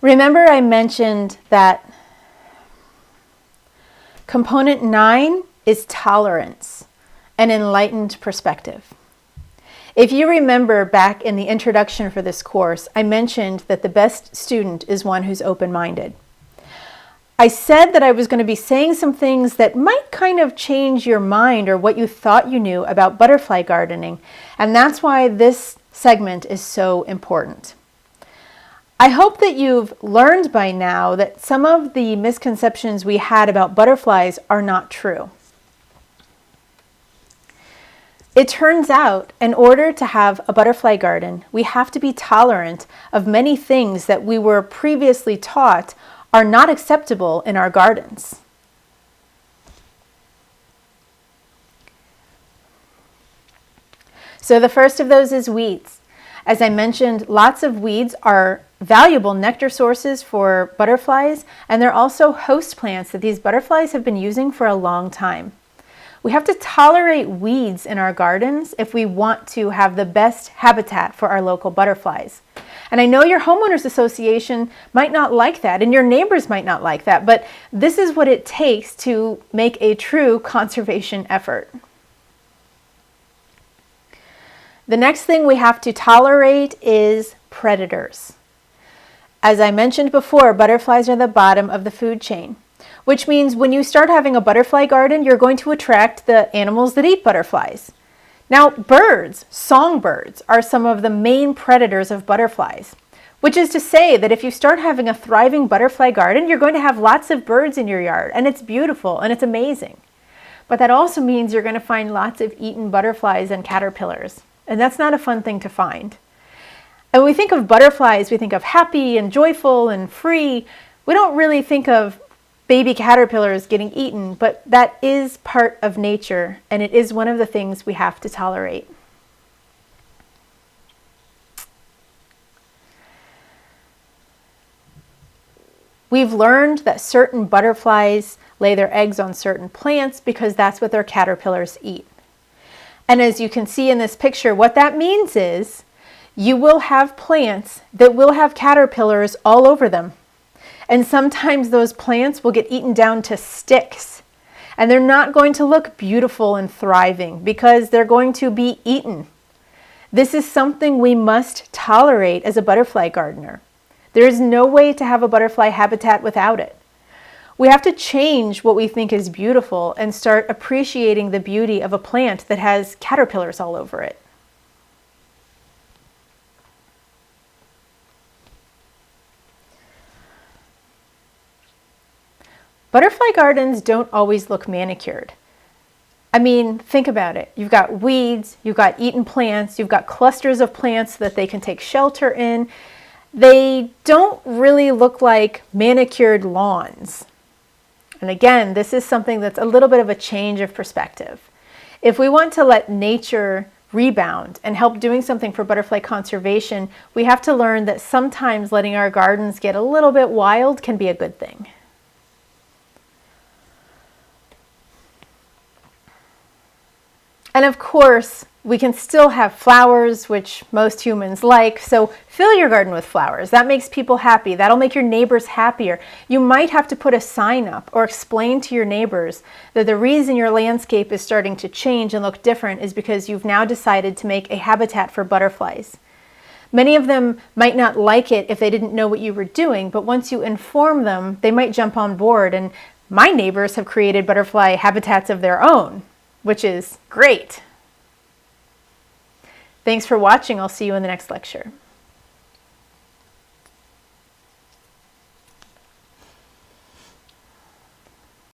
Remember I mentioned that component 9 is tolerance, an enlightened perspective. If you remember back in the introduction for this course, I mentioned that the best student is one who's open-minded. I said that I was going to be saying some things that might kind of change your mind or what you thought you knew about butterfly gardening, and that's why this segment is so important. I hope that you've learned by now that some of the misconceptions we had about butterflies are not true. It turns out, in order to have a butterfly garden, we have to be tolerant of many things that we were previously taught are not acceptable in our gardens. So the first of those is weeds. As I mentioned, lots of weeds are valuable nectar sources for butterflies, and they're also host plants that these butterflies have been using for a long time. We have to tolerate weeds in our gardens if we want to have the best habitat for our local butterflies. And I know your homeowners association might not like that, and your neighbors might not like that, but this is what it takes to make a true conservation effort. The next thing we have to tolerate is predators. As I mentioned before, butterflies are the bottom of the food chain, which means when you start having a butterfly garden, you're going to attract the animals that eat butterflies. Now, birds, songbirds, are some of the main predators of butterflies, which is to say that if you start having a thriving butterfly garden, you're going to have lots of birds in your yard, and it's beautiful and it's amazing. But that also means you're going to find lots of eaten butterflies and caterpillars, and that's not a fun thing to find. And when we think of butterflies, we think of happy and joyful and free. We don't really think of baby caterpillars getting eaten, but that is part of nature, and it is one of the things we have to tolerate. We've learned that certain butterflies lay their eggs on certain plants because that's what their caterpillars eat. And as you can see in this picture, what that means is you will have plants that will have caterpillars all over them. And sometimes those plants will get eaten down to sticks. And they're not going to look beautiful and thriving because they're going to be eaten. This is something we must tolerate as a butterfly gardener. There is no way to have a butterfly habitat without it. We have to change what we think is beautiful and start appreciating the beauty of a plant that has caterpillars all over it. Butterfly gardens don't always look manicured. I mean, think about it. You've got weeds, you've got eaten plants, you've got clusters of plants that they can take shelter in. They don't really look like manicured lawns. And again, this is something that's a little bit of a change of perspective. If we want to let nature rebound and help doing something for butterfly conservation, we have to learn that sometimes letting our gardens get a little bit wild can be a good thing. And of course, we can still have flowers, which most humans like, so fill your garden with flowers. That makes people happy. That'll make your neighbors happier. You might have to put a sign up or explain to your neighbors that the reason your landscape is starting to change and look different is because you've now decided to make a habitat for butterflies. Many of them might not like it if they didn't know what you were doing, but once you inform them, they might jump on board. And my neighbors have created butterfly habitats of their own, which is great. Thanks for watching. I'll see you in the next lecture.